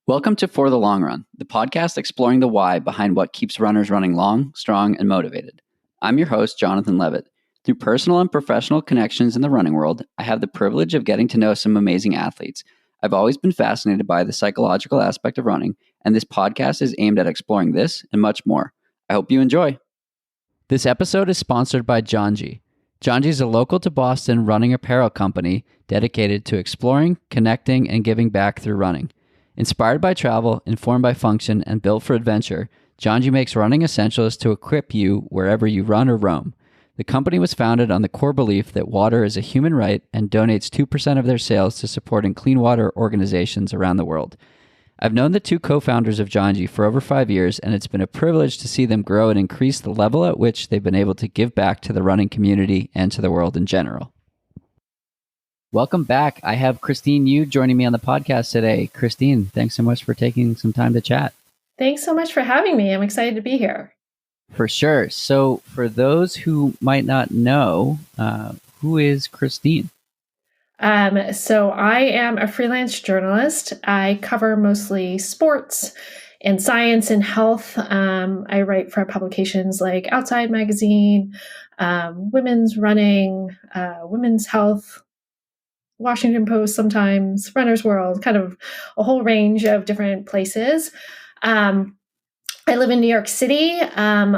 Welcome to For the Long Run, the podcast exploring the why behind what keeps runners running long, strong, and motivated. I'm your host, Jonathan Levitt. Through personal and professional connections in the running world, I have the privilege of getting to know some amazing athletes. I've always been fascinated by the psychological aspect of running, and this podcast is aimed at exploring this and much more. I hope you enjoy. This episode is sponsored by Janji. Janji is a local to Boston running apparel company dedicated to exploring, connecting, and giving back through running. Inspired by travel, informed by function, and built for adventure, Janji makes running essentials to equip you wherever you run or roam. The company was founded on the core belief that water is a human right and donates 2% of their sales to supporting clean water organizations around the world. I've known the two co-founders of Janji for over 5 years, and it's been a privilege to see them grow and increase the level at which they've been able to give back to the running community and to the world in general. Welcome back. I have Christine Yu joining me on the podcast today. Christine, thanks so much for taking some time to chat. Thanks so much for having me. I'm excited to be here. For sure. So for those who might not know, who is Christine? So I am a freelance journalist. I cover mostly sports and science and health. I write for publications like Outside Magazine, Women's Running, Women's Health, Washington Post sometimes, Runner's World, kind of a whole range of different places. I live in New York City. I'm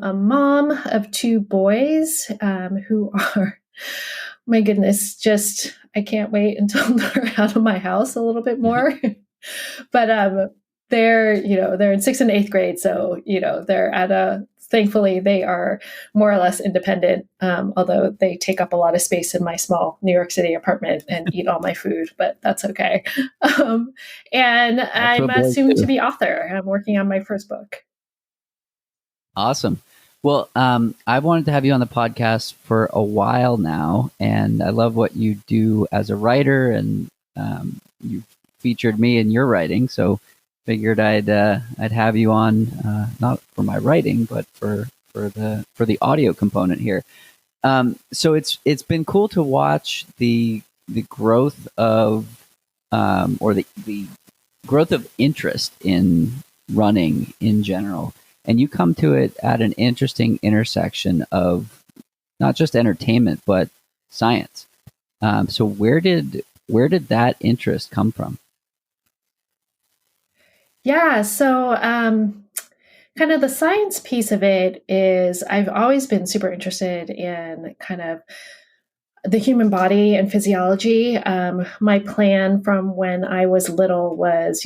a mom of 2 boys who are, my goodness, I can't wait until they're out of my house a little bit more. But they're in 6th and 8th grade. So, they're thankfully they are more or less independent, although they take up a lot of space in my small New York City apartment and eat all my food, but that's okay. And I'm a soon-to-be author. I'm working on my first book. Awesome. Well, I've wanted to have you on the podcast for a while now, and I love what you do as a writer, and you featured me in your writing, so figured I'd have you on, not for my writing, but for the audio component here. So it's been cool to watch the growth of the growth of interest in running in general. And you come to it at an interesting intersection of not just entertainment, but science. So where did that interest come from? Yeah, so kind of the science piece of it is I've always been super interested in kind of the human body and physiology. My plan from when I was little was,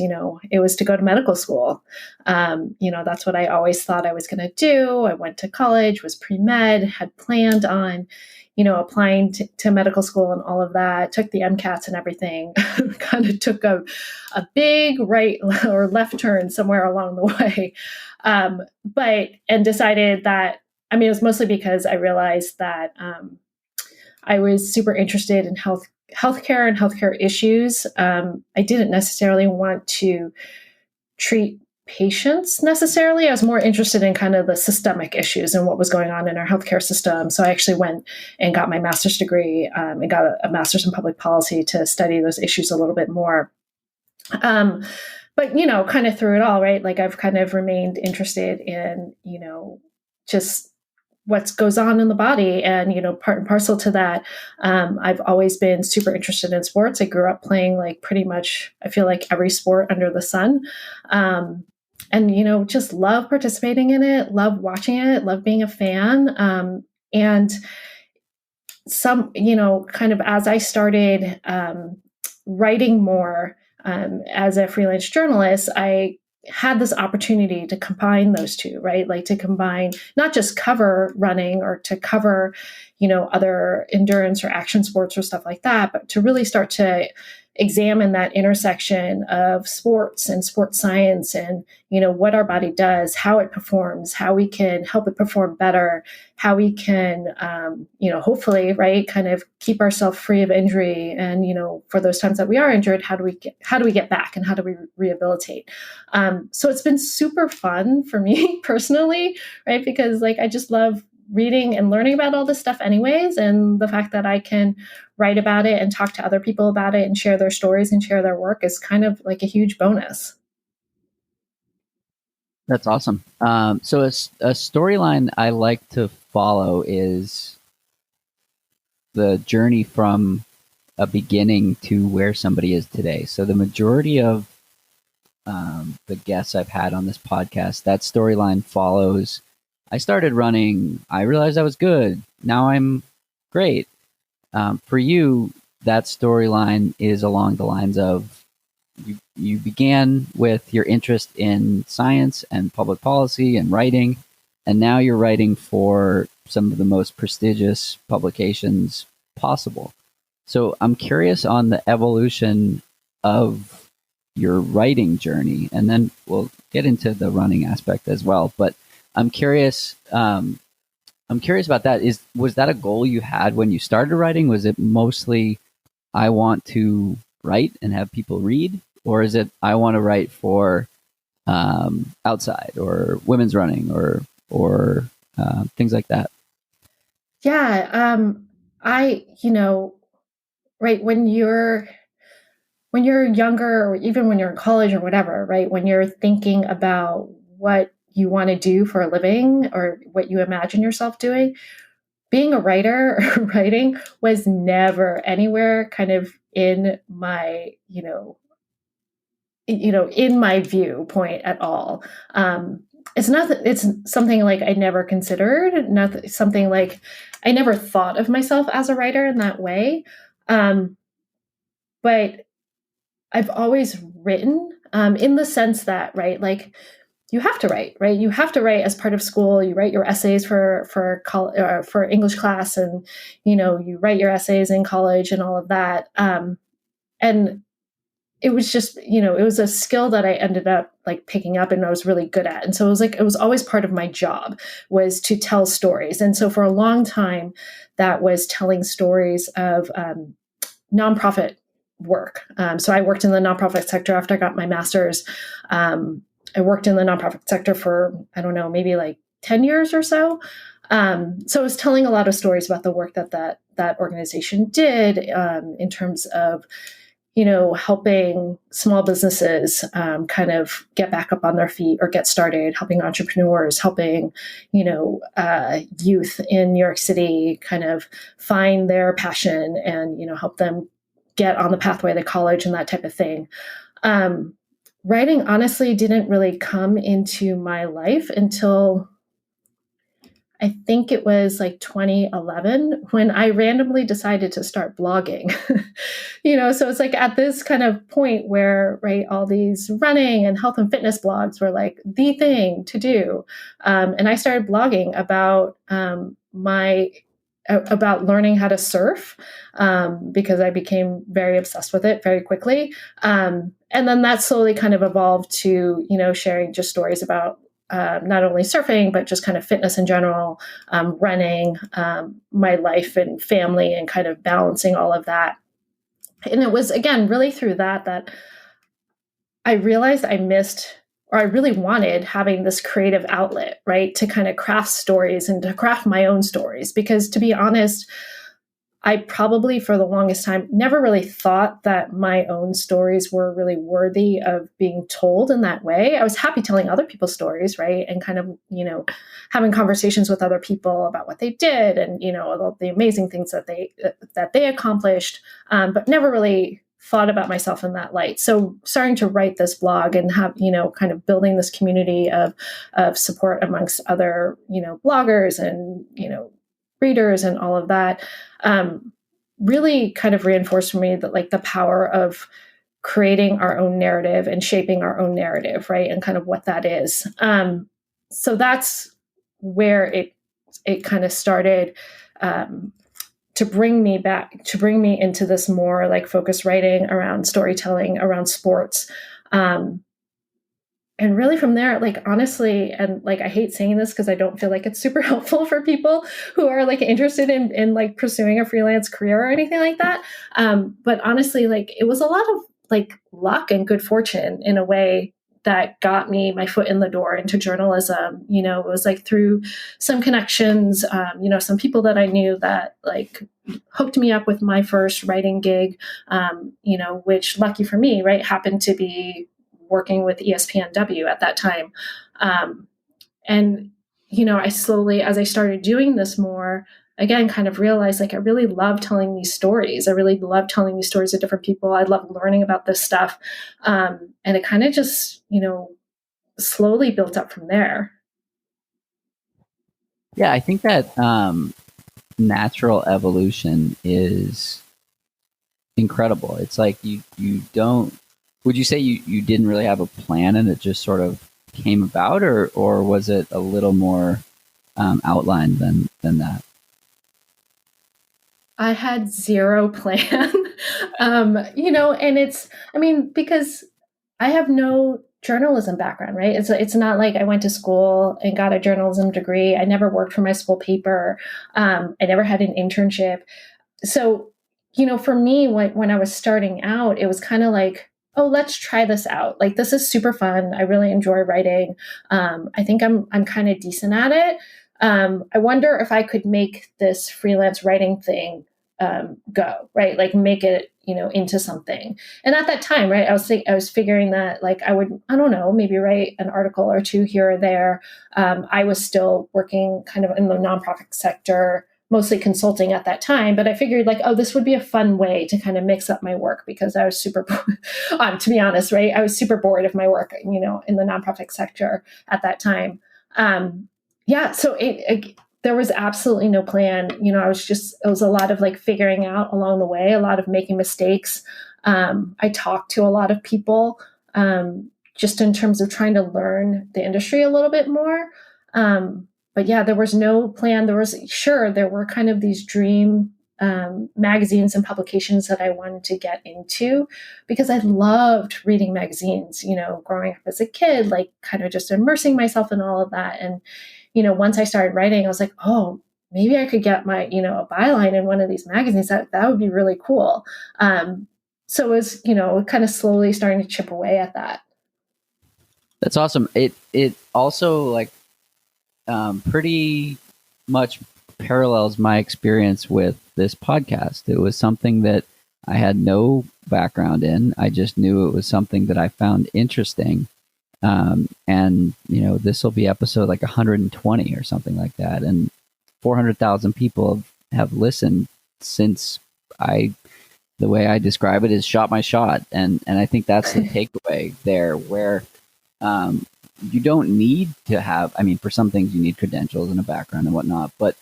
it was to go to medical school. That's what I always thought I was going to do. I went to college, was pre-med, had planned on, applying to medical school and all of that, took the MCATs and everything, kind of took a big right or left turn somewhere along the way. And decided that, it was mostly because I realized that, I was super interested in healthcare and healthcare issues. I didn't necessarily want to treat patients necessarily. I was more interested in kind of the systemic issues and what was going on in our healthcare system. So I actually went and got my master's degree and got a master's in public policy to study those issues a little bit more. But, kind of through it all, right? Like I've kind of remained interested in, just what goes on in the body. And, part and parcel to that, I've always been super interested in sports. I grew up playing like pretty much, I feel like every sport under the sun. And, just love participating in it, love watching it, love being a fan. And some, kind of as I started writing more as a freelance journalist, I had this opportunity to combine those two, right? Like to combine, not just cover running or to cover, other endurance or action sports or stuff like that, but to really start to examine that intersection of sports and sports science and, what our body does, how it performs, how we can help it perform better, how we can, hopefully, right, kind of keep ourselves free of injury. And, for those times that we are injured, how do we get back and how do we rehabilitate? So it's been super fun for me personally, right? Because I just love reading and learning about all this stuff anyways. And the fact that I can write about it and talk to other people about it and share their stories and share their work is kind of like a huge bonus. That's awesome. So a storyline I like to follow is the journey from a beginning to where somebody is today. So the majority of the guests I've had on this podcast, that storyline follows. I started running. I realized I was good. Now I'm great. For you, that storyline is along the lines of you began with your interest in science and public policy and writing, and now you're writing for some of the most prestigious publications possible. So I'm curious on the evolution of your writing journey, and then we'll get into the running aspect as well. But I'm curious. I'm curious about that. Was that a goal you had when you started writing? Was it mostly I want to write and have people read, or is it I want to write for outside or women's running or things like that? Yeah, I right when you're younger, or even when you're in college or whatever, right? When you're thinking about what you want to do for a living or what you imagine yourself doing, being a writer or writing was never anywhere kind of in my, in my viewpoint at all. It's not that it's something like I never considered, not something like I never thought of myself as a writer in that way. But I've always written in the sense that, right, like you have to write, right? You have to write as part of school. You write your essays for English class, and you write your essays in college and all of that. And it was just, it was a skill that I ended up like picking up and I was really good at. And so it was always part of my job was to tell stories. And so for a long time, that was telling stories of nonprofit work. So I worked in the nonprofit sector after I got my master's. I worked in the nonprofit sector for, I don't know, maybe like 10 years or so. So I was telling a lot of stories about the work that organization did in terms of, helping small businesses kind of get back up on their feet or get started, helping entrepreneurs, helping, youth in New York City kind of find their passion and, help them get on the pathway to college and that type of thing. Writing honestly didn't really come into my life until I think it was like 2011 when I randomly decided to start blogging. So it's like at this kind of point where, right, all these running and health and fitness blogs were like the thing to do. And I started blogging about about learning how to surf because I became very obsessed with it very quickly. And then that slowly kind of evolved to, sharing just stories about not only surfing, but just kind of fitness in general, running, my life and family, and kind of balancing all of that. And it was, again, really through that I realized I missed, or I really wanted having this creative outlet, right, to kind of craft stories and to craft my own stories. Because to be honest, I probably for the longest time never really thought that my own stories were really worthy of being told in that way. I was happy telling other people's stories, right? And kind of, having conversations with other people about what they did and, about the amazing things that they accomplished, but never really thought about myself in that light. So starting to write this blog and have, kind of building this community of support amongst other, bloggers and, readers and all of that, really kind of reinforced for me that like the power of creating our own narrative and shaping our own narrative, right? And kind of what that is. So that's where it kind of started to bring me into this more like focused writing around storytelling, around sports. And really from there, like, honestly, and like, I hate saying this because I don't feel like it's super helpful for people who are like interested in like pursuing a freelance career or anything like that. But honestly, like, it was a lot of like luck and good fortune in a way that got me my foot in the door into journalism. It was like through some connections, some people that I knew that like hooked me up with my first writing gig, which lucky for me, right, happened to be working with ESPNW at that time. And, I slowly, as I started doing this more, again, kind of realized like I really love telling these stories. I really love telling these stories of different people. I love learning about this stuff. And it kind of just, slowly built up from there. Yeah, I think that natural evolution is incredible. It's like you don't. Would you say you didn't really have a plan and it just sort of came about, or was it a little more outlined than that? I had zero plan. And because I have no journalism background, right? It's not like I went to school and got a journalism degree. I never worked for my school paper. I never had an internship. So, for me, when I was starting out, it was kind of like, oh, let's try this out. Like, this is super fun. I really enjoy writing. I think I'm kind of decent at it. I wonder if I could make this freelance writing thing go, right? Like make it, into something. And at that time, right, I was figuring that like I don't know, maybe write an article or two here or there. I was still working kind of in the nonprofit sector, mostly consulting at that time, but I figured like, oh, this would be a fun way to kind of mix up my work because I was super, to be honest, right, I was super bored of my work, in the nonprofit sector at that time. So there was absolutely no plan. It was a lot of like figuring out along the way, a lot of making mistakes. I talked to a lot of people just in terms of trying to learn the industry a little bit more. But yeah, there was no plan. There were kind of these dream magazines and publications that I wanted to get into because I loved reading magazines, growing up as a kid, like kind of just immersing myself in all of that. And once I started writing, I was like, oh, maybe I could get my, a byline in one of these magazines. That would be really cool. So it was, kind of slowly starting to chip away at that. That's awesome. It also like pretty much parallels my experience with this podcast. It was something that I had no background in. I just knew it was something that I found interesting. And this will be episode like 120 or something like that. And 400,000 people have listened since the way I describe it is shot my shot. And I think that's the takeaway there where, you don't need to have, for some things you need credentials and a background and whatnot, but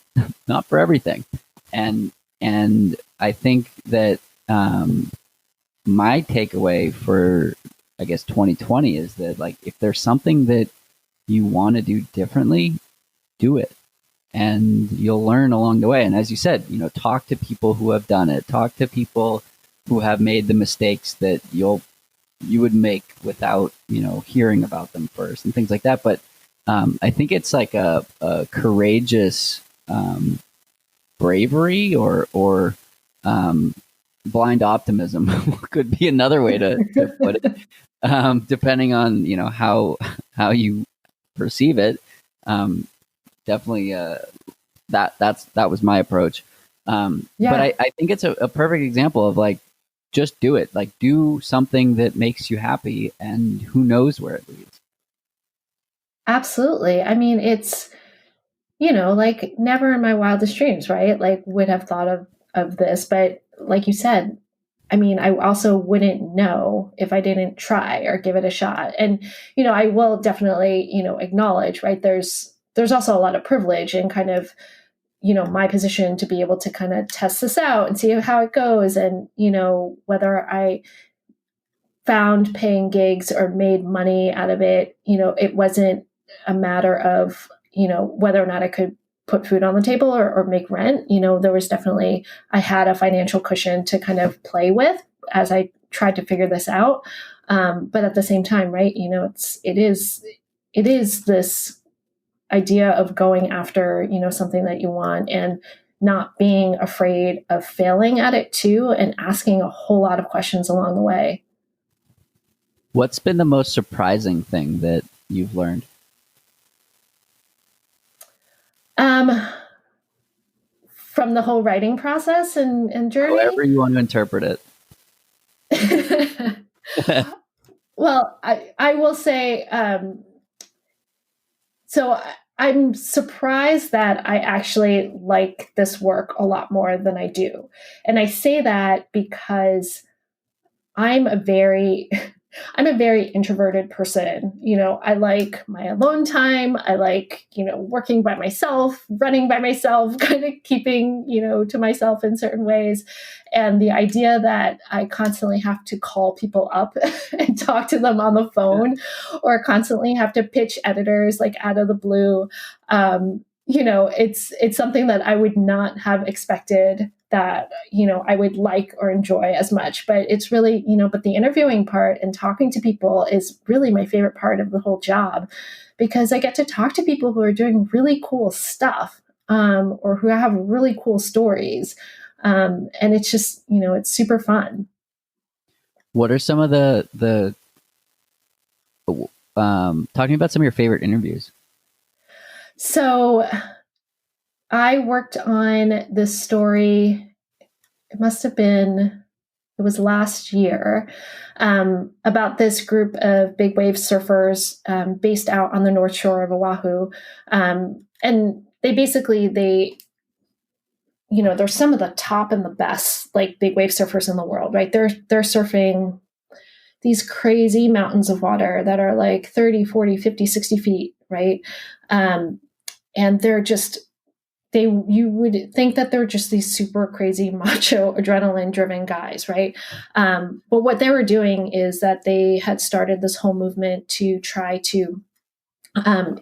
not for everything. And I think that, my takeaway for, I guess 2020 is that like if there's something that you want to do differently, do it, and you'll learn along the way. And as you said, talk to people who have done it. Talk to people who have made the mistakes that you would make without hearing about them first and things like that. But I think it's like a courageous bravery or blind optimism could be another way to put it. Depending on how you perceive it. Definitely that was my approach. But I think it's a perfect example of like just do it. Like do something that makes you happy, and who knows where it leads. Absolutely. It's like never in my wildest dreams, right? Like would have thought of this, but like you said, I also wouldn't know if I didn't try or give it a shot. And, I will definitely, acknowledge, right? There's also a lot of privilege in kind of, my position to be able to kind of test this out and see how it goes. And, whether I found paying gigs or made money out of it, it wasn't a matter of, whether or not I could put food on the table or make rent. There was definitely, I had a financial cushion to kind of play with as I tried to figure this out. But at the same time, right, it is this idea of going after, something that you want and not being afraid of failing at it too, and asking a whole lot of questions along the way. What's been the most surprising thing that you've learned? From the whole writing process and journey? However you want to interpret it. Well, I will say, so I'm surprised that I actually like this work a lot more than I do. And I say that because I'm a very I'm a very introverted person. I like my alone time. I like, working by myself, running by myself, kind of keeping, to myself in certain ways. And the idea that I constantly have to call people up and talk to them on the phone or constantly have to pitch editors like out of the blue, it's something that I would not have expected that I would like or enjoy as much. But it's really, but the interviewing part and talking to people is really my favorite part of the whole job, because I get to talk to people who are doing really cool stuff, or who have really cool stories, and it's just, it's super fun. What are some of the talking about some of your favorite interviews? So I worked on this story. It must have been, it was last year, about this group of big wave surfers, based out on the North Shore of Oahu. And they're some of the top and the best, like, big wave surfers in the world, right? They're surfing these crazy mountains of water that are like 30, 40, 50, 60 feet, right? And they're just, you would think that they're just these super crazy macho adrenaline driven guys, right? But what they were doing is that they had started this whole movement to try to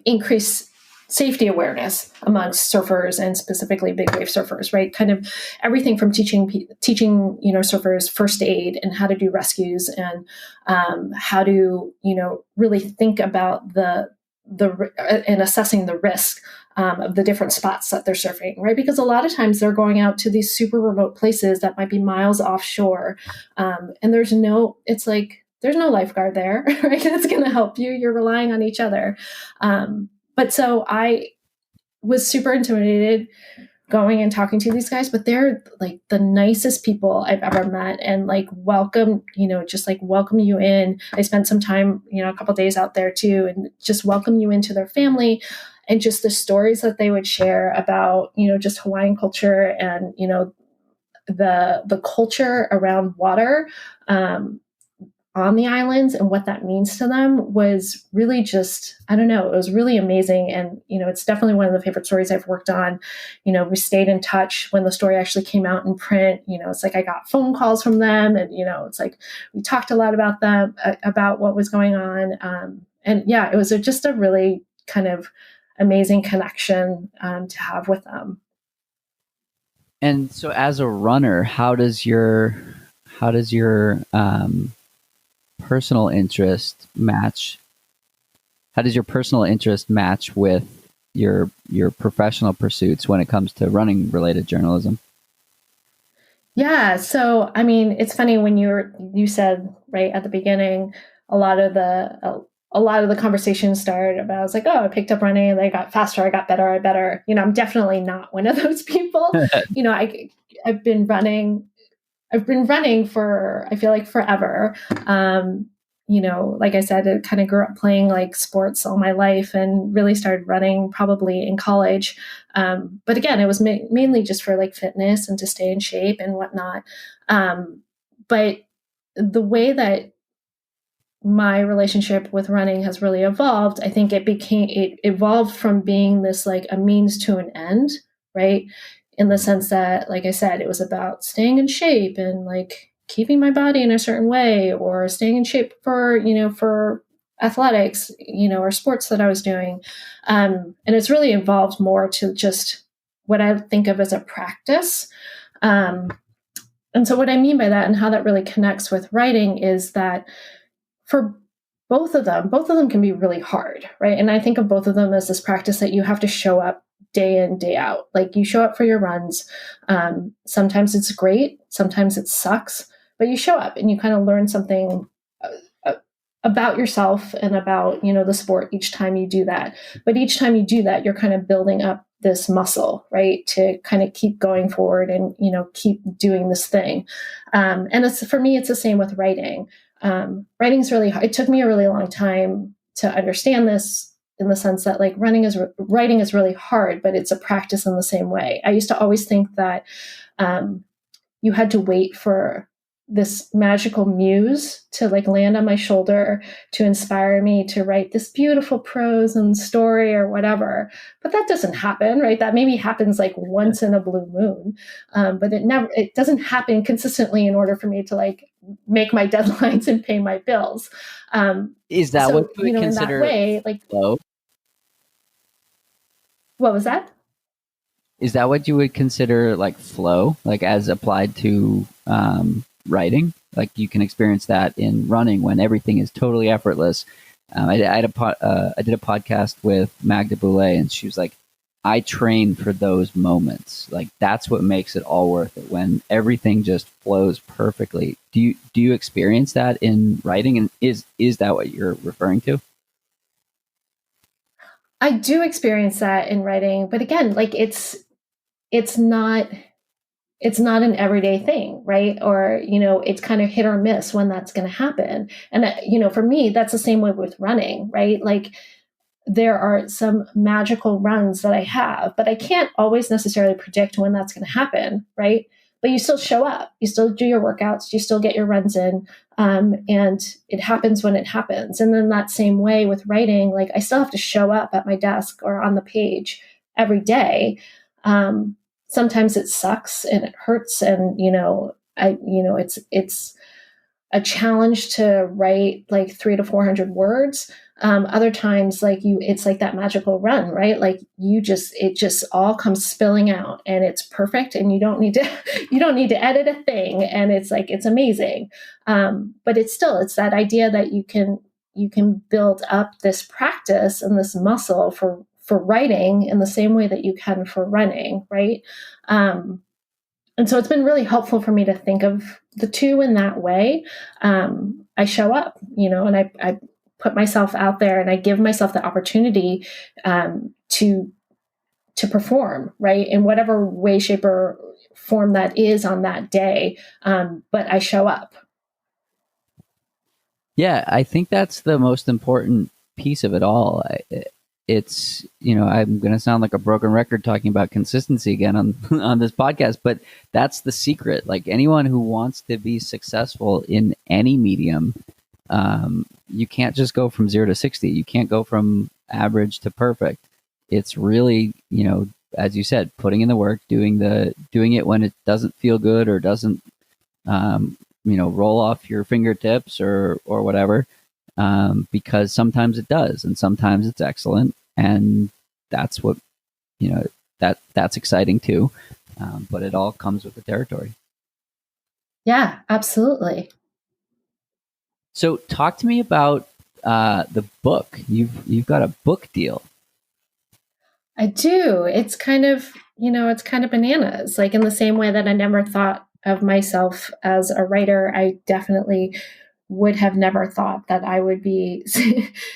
increase safety awareness amongst surfers, and specifically big wave surfers, right? Kind of everything from teaching surfers first aid and how to do rescues, and how to really think about the and assessing the risk, of the different spots that they're surfing, right? Because a lot of times they're going out to these super remote places that might be miles offshore, and there's no lifeguard there, right? That's going to help you. You're relying on each other. But so I was super intimidated going and talking to these guys, but they're like the nicest people I've ever met, and like welcome you in. I spent some time, a couple of days out there too, and just welcome you into their family, and just the stories that they would share about, just Hawaiian culture, and, the culture around water, on the islands, and what that means to them was really just, I don't know, it was really amazing. And, it's definitely one of the favorite stories I've worked on. We stayed in touch when the story actually came out in print. It's like I got phone calls from them, and, it's like we talked a lot about them, about what was going on. And yeah, it was just a really kind of amazing connection, to have with them. And so as a runner, how does your personal interest match? How does your personal interest match with your professional pursuits when it comes to running related journalism? Yeah. So, I mean, it's funny when you said right at the beginning, a lot of the conversation started about, I was like, oh, I picked up running and I got faster. I got better. I'm definitely not one of those people. I've been running for, I feel like, forever. Like I said, I kind of grew up playing like sports all my life, and really started running probably in college. But again, it was mainly just for like fitness and to stay in shape and whatnot. But the way that my relationship with running has really evolved, I think it evolved from being this like a means to an end, right? In the sense that, like I said, it was about staying in shape and like keeping my body in a certain way, or staying in shape for athletics, or sports that I was doing. And it's really evolved more to just what I think of as a practice. And so what I mean by that, and how that really connects with writing, is that for both of them can be really hard, right? And I think of both of them as this practice that you have to show up day in, day out. Like, you show up for your runs. Sometimes it's great, sometimes it sucks, but you show up and you kind of learn something about yourself and about, the sport each time you do that. But each time you do that, you're kind of building up this muscle, right, to kind of keep going forward and, keep doing this thing. And for me, it's the same with writing. Writing is really hard. It took me a really long time to understand this, in the sense that like writing is really hard, but it's a practice in the same way. I used to always think that you had to wait for this magical muse to like land on my shoulder to inspire me to write this beautiful prose and story or whatever. But that doesn't happen, right? That maybe happens like once in a blue moon. But it doesn't happen consistently in order for me to like make my deadlines and pay my bills. Is that what you would consider in that way, like flow? What was that? Is that what you would consider like flow, like as applied to writing? Like you can experience that in running when everything is totally effortless. I did a podcast with Magda Boulay, and she was like, I train for those moments. Like that's what makes it all worth it, when everything just flows perfectly. Do you experience that in writing? And is that what you're referring to? I do experience that in writing, but again, like it's not an everyday thing, right? Or, it's kind of hit or miss when that's going to happen. And, for me, that's the same way with running, right? Like there are some magical runs that I have, but I can't always necessarily predict when that's going to happen, right? But you still show up, you still do your workouts, you still get your runs in, and it happens when it happens. And then that same way with writing, like I still have to show up at my desk or on the page every day. Sometimes it sucks and it hurts, and it's a challenge to write like 300 to 400 words. Other times, it's like that magical run, right? Like it just all comes spilling out, and it's perfect, and you don't need to edit a thing, and it's amazing. But it's that idea that you can build up this practice and this muscle for writing in the same way that you can for running, right? And so it's been really helpful for me to think of the two in that way. I show up, and I put myself out there, and I give myself the opportunity to perform, right, in whatever way, shape, or form that is on that day. But I show up. Yeah, I think that's the most important piece of it all. It's, I'm going to sound like a broken record talking about consistency again on on this podcast, but that's the secret. Like anyone who wants to be successful in any medium, you can't just go from 0 to 60. You can't go from average to perfect. It's really, as you said, putting in the work, doing it when it doesn't feel good or doesn't, roll off your fingertips or whatever. Because sometimes it does, and sometimes it's excellent, and that's what that's exciting too. But it all comes with the territory. Yeah, absolutely. So, talk to me about the book. You've got a book deal. I do. It's kind of bananas. Like in the same way that I never thought of myself as a writer, I definitely would have never thought that I would be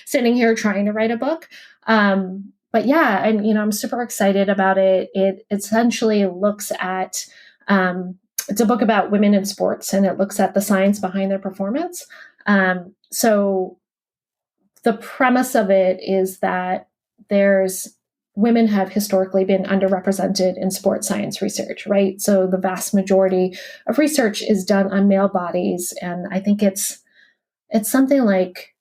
sitting here trying to write a book. But yeah, I'm super excited about it. It essentially looks at, it's a book about women in sports, and it looks at the science behind their performance. So the premise of it is that women have historically been underrepresented in sports science research, right? So the vast majority of research is done on male bodies, and I think it's something like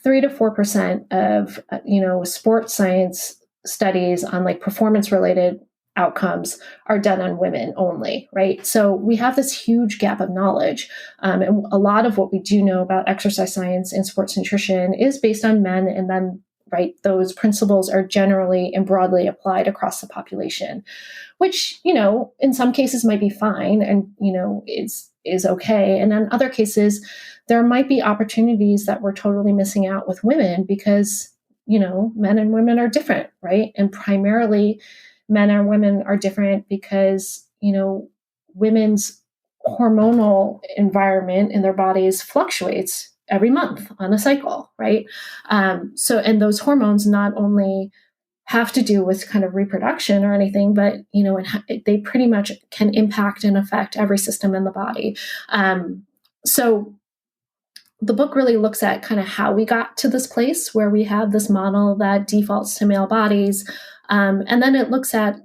3 to 4% of sports science studies on like performance related outcomes are done on women only, right? So we have this huge gap of knowledge, and a lot of what we do know about exercise science and sports nutrition is based on men, and then those principles are generally and broadly applied across the population, which in some cases might be fine and is okay, and in other cases there might be opportunities that we're totally missing out with women because men and women are different, right? And primarily men and women are different because women's hormonal environment in their bodies fluctuates every month on a cycle, right? And those hormones not only have to do with kind of reproduction or anything, but they pretty much can impact and affect every system in the body. So the book really looks at kind of how we got to this place where we have this model that defaults to male bodies. And then it looks at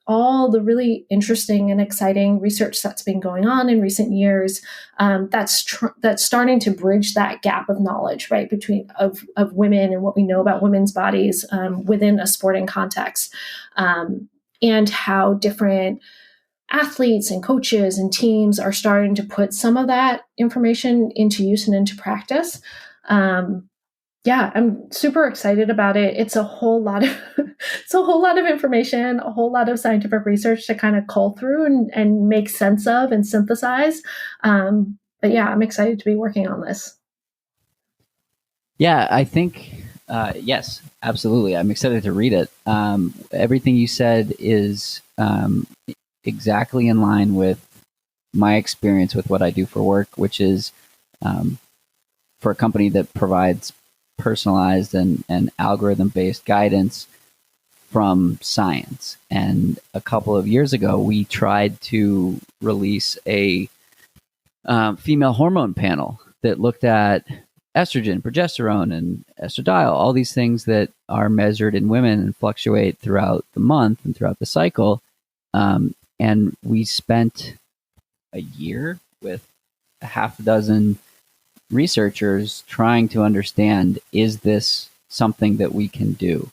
all the really interesting and exciting research that's been going on in recent years, that's starting to bridge that gap of knowledge, right, between of women and what we know about women's bodies within a sporting context, and how different athletes and coaches and teams are starting to put some of that information into use and into practice. Yeah, I'm super excited about it. It's a whole lot of it's a whole lot of information, a whole lot of scientific research to kind of cull through and make sense of and synthesize. But yeah, I'm excited to be working on this. Yeah, I think yes, absolutely. I'm excited to read it. Everything you said is exactly in line with my experience with what I do for work, which is for a company that provides personalized and algorithm-based guidance from science. And a couple of years ago, we tried to release a female hormone panel that looked at estrogen, progesterone, and estradiol, all these things that are measured in women and fluctuate throughout the month and throughout the cycle. And we spent a year with a half a dozen researchers trying to understand, is this something that we can do?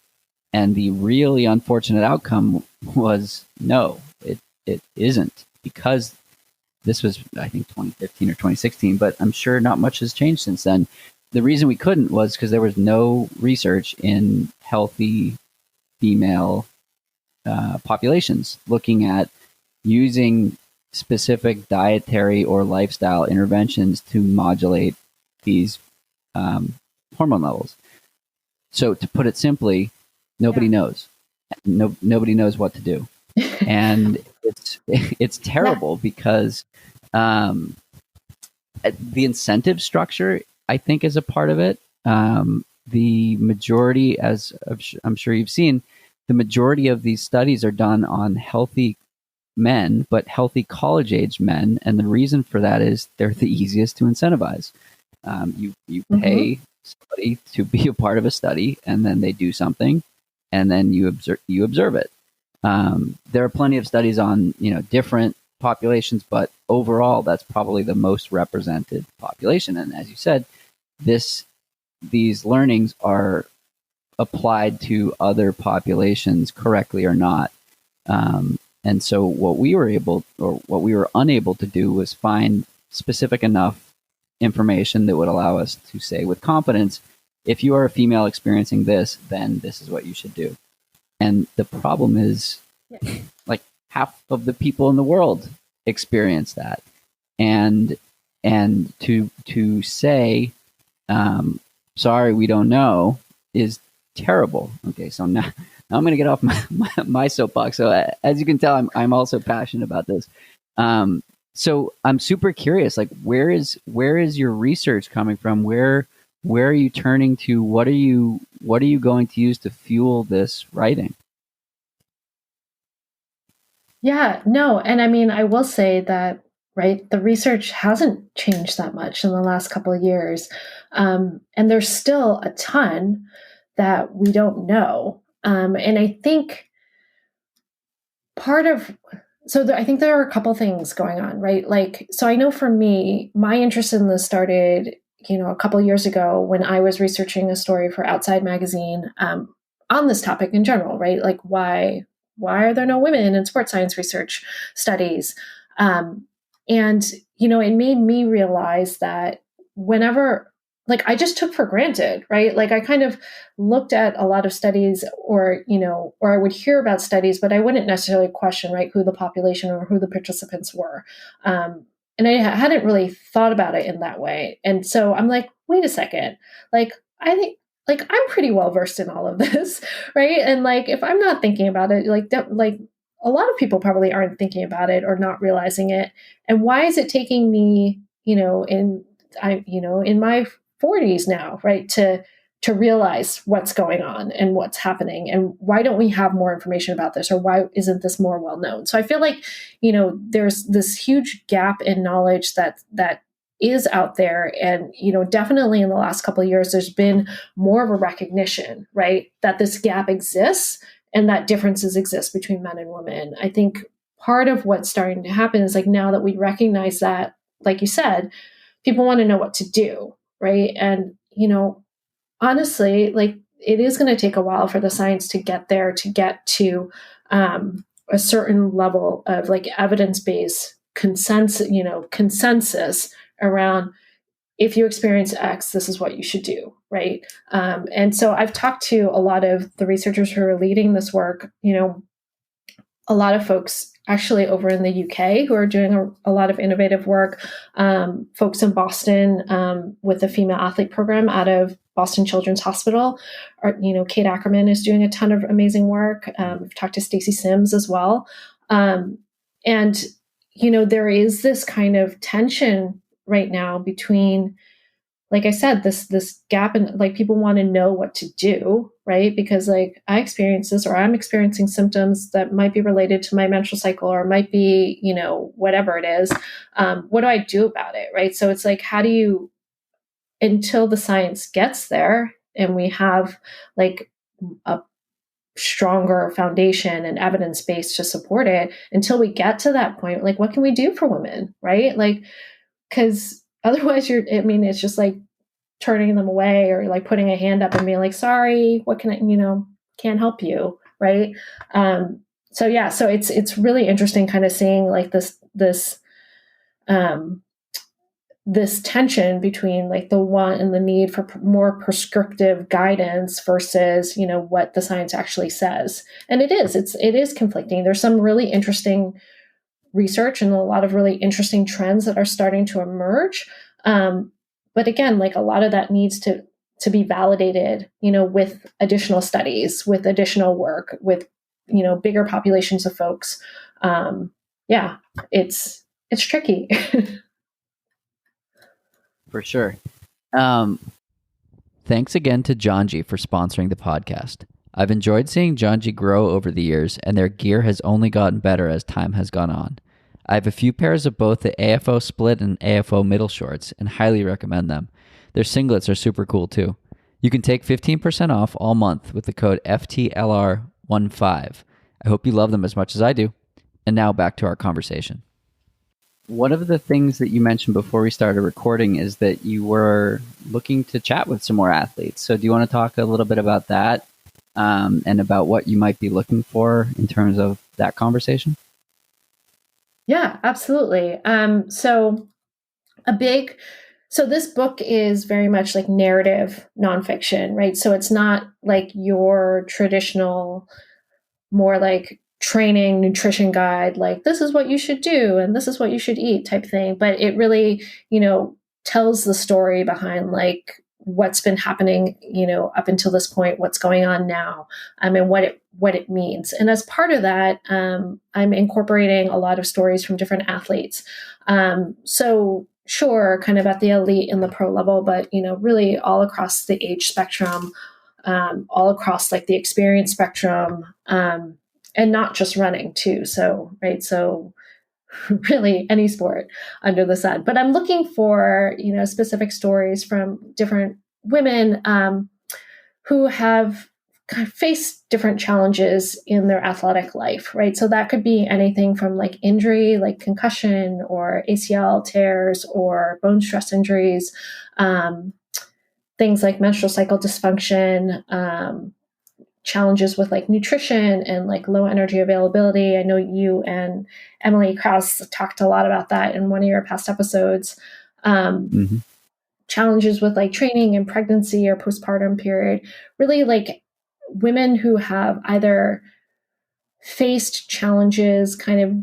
And the really unfortunate outcome was no, it isn't, because this was, I think, 2015 or 2016, but I'm sure not much has changed since then. The reason we couldn't was because there was no research in healthy female populations looking at using specific dietary or lifestyle interventions to modulate these hormone levels. So to put it simply, nobody knows. Nobody knows what to do. And it's terrible because the incentive structure, I think, is a part of it. The majority, as I'm sure you've seen, the majority of these studies are done on healthy men, but healthy college-age men. And the reason for that is they're the easiest to incentivize. You pay somebody to be a part of a study, and then they do something, and then you observe it. There are plenty of studies on different populations, but overall, that's probably the most represented population. And as you said, these learnings are applied to other populations correctly or not. And so what we were unable to do was find specific enough information that would allow us to say with confidence, if you are a female experiencing this, then this is what you should do. And the problem is, like, half of the people in the world experience that. And to say, sorry, we don't know, is terrible. Okay, so now I'm going to get off my soapbox. So as you can tell, I'm also passionate about this. So I'm super curious, like, where is your research coming from? Where are you turning to? What are you going to use to fuel this writing? Yeah, no. And I mean, I will say that, right, the research hasn't changed that much in the last couple of years. And there's still a ton that we don't know. And I think I think there are a couple things going on, right? Like, so I know for me, my interest in this started, a couple of years ago when I was researching a story for Outside Magazine on this topic in general, right? Like, why are there no women in sports science research studies? And, it made me realize that whenever, like, I just took for granted, right? Like, I kind of looked at a lot of studies or I would hear about studies, but I wouldn't necessarily question, right, who the population or who the participants were. And I hadn't really thought about it in that way. And so I'm like, wait a second, like, I think, like, I'm pretty well versed in all of this, right? And like, if I'm not thinking about it, like a lot of people probably aren't thinking about it or not realizing it. And why is it taking me, in my 40s now, right, to realize what's going on and what's happening, and why don't we have more information about this, or why isn't this more well known? So I feel like, there's this huge gap in knowledge that is out there. And, definitely in the last couple of years, there's been more of a recognition, right, that this gap exists and that differences exist between men and women. I think part of what's starting to happen is like now that we recognize that, like you said, people want to know what to do, right? And, honestly, like it is going to take a while for the science to get there, to get to a certain level of like evidence-based consensus around, if you experience X, this is what you should do, right? And so I've talked to a lot of the researchers who are leading this work, a lot of folks actually over in the UK who are doing a lot of innovative work, folks in Boston with the female athlete program out of Boston Children's Hospital. Kate Ackerman is doing a ton of amazing work. We've talked to Stacey Sims as well. And, there is this kind of tension right now between, like I said, this gap, and like people want to know what to do, right? Because like I experience this, or I'm experiencing symptoms that might be related to my menstrual cycle, or might be, whatever it is. What do I do about it, right? So it's like, how do you, until the science gets there and we have like a stronger foundation and evidence base to support it, until we get to that point, like what can we do for women, right? Like, because otherwise it's just like turning them away, or like putting a hand up and being like, sorry, what can I, can't help you. Right. So it's really interesting kind of seeing like this tension between like the want and the need for more prescriptive guidance versus, what the science actually says. And it is conflicting. There's some really interesting research and a lot of really interesting trends that are starting to emerge. But again, like a lot of that needs to be validated, with additional studies, with additional work, with, bigger populations of folks. It's tricky. For sure. Thanks again to Janji for sponsoring the podcast. I've enjoyed seeing Janji grow over the years, and their gear has only gotten better as time has gone on. I have a few pairs of both the AFO split and AFO middle shorts and highly recommend them. Their singlets are super cool too. You can take 15% off all month with the code FTLR15. I hope you love them as much as I do. And now back to our conversation. One of the things that you mentioned before we started recording is that you were looking to chat with some more athletes. So do you want to talk a little bit about that and about what you might be looking for in terms of that conversation? Yeah, absolutely. So this book is very much like narrative nonfiction, right? So it's not like your traditional, more like training nutrition guide, like this is what you should do and this is what you should eat type thing. But it really, tells the story behind like what's been happening, up until this point, what's going on now, and what it means. And as part of that, I'm incorporating a lot of stories from different athletes. So sure, kind of at the elite and the pro level, but, really all across the age spectrum, all across like the experience spectrum, and not just running too. So, right. So really any sport under the sun, but I'm looking for, specific stories from different women, who have kind of faced different challenges in their athletic life, right? So that could be anything from like injury, like concussion or ACL tears or bone stress injuries, things like menstrual cycle dysfunction, challenges with like nutrition and like low energy availability. I know you and Emily Krause talked a lot about that in one of your past episodes. Challenges with like training and pregnancy or postpartum period, really like women who have either faced challenges kind of